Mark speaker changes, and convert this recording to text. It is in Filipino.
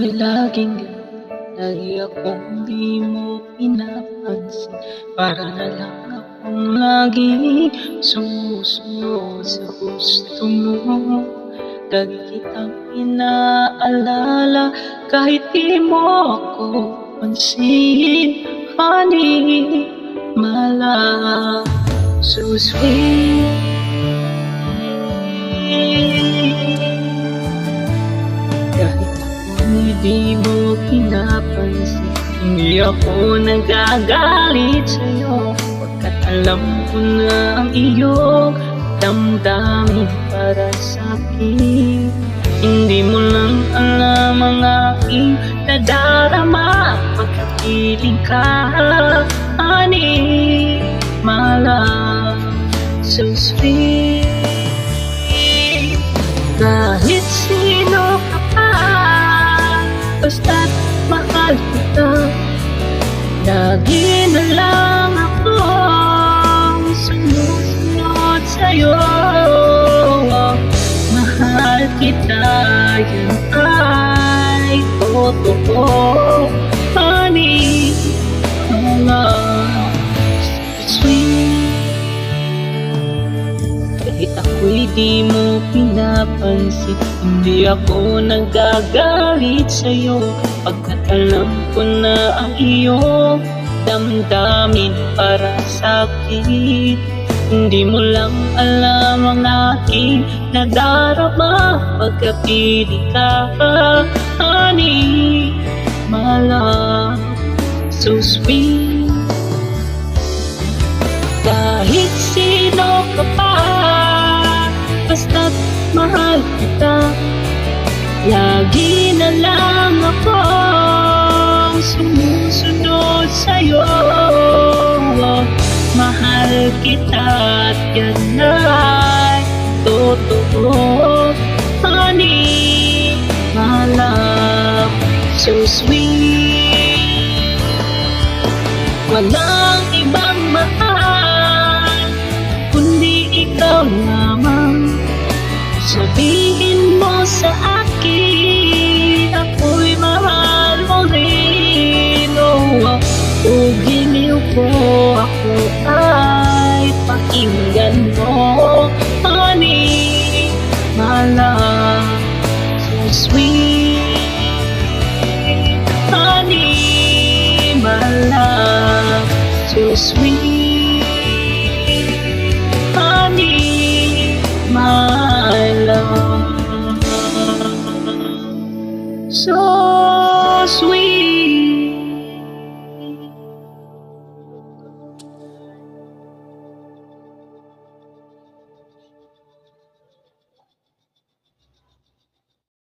Speaker 1: Ako'y laging lagi akong di mo pinapansin. Para na lang akong laging sumusunod sa gusto mo. Lagi kitang inaalala kahit di mo ako pansin. Honey, my love, so sweet. Kahit ako'y di mo pinapansin, hindi ako nagagalit sa'yo, pagkat alam ko na ang iyong damdamin para sa'kin. Hindi mo lang alam ang aking nadarama pagkapiling ka. Honey, my love, so sweet. Kahit sino ka pa, basta't mahal kita. Lagi na lang akong sumusunod sa'yo. Mahal kita, yan ay totoo. Honey, my love, so sweet. Kahit ako'y di mo pinapansin, hindi ako nagagalit sa'yo, pagkat alam ko na ang iyong damdamin para sa'kin. Hindi mo lang alam ang aking nadarama pagkapiling ka. Honey, my love, so sweet. Kahit sino ka pa, basta't mahal kita. Lagi na lang akong sumusunod sa'yo. Mahal kita at yan ay totoo. Honey, my love, so sweet. Walang ibang mahal kundi ikaw lamang. Sabihin mo sa akin, ako'y mahal mo rin. Kung giliw ko, ako ay pakinggan mo. Honey, my love, so sweet. Honey, my love, so sweet. Honey, my love, so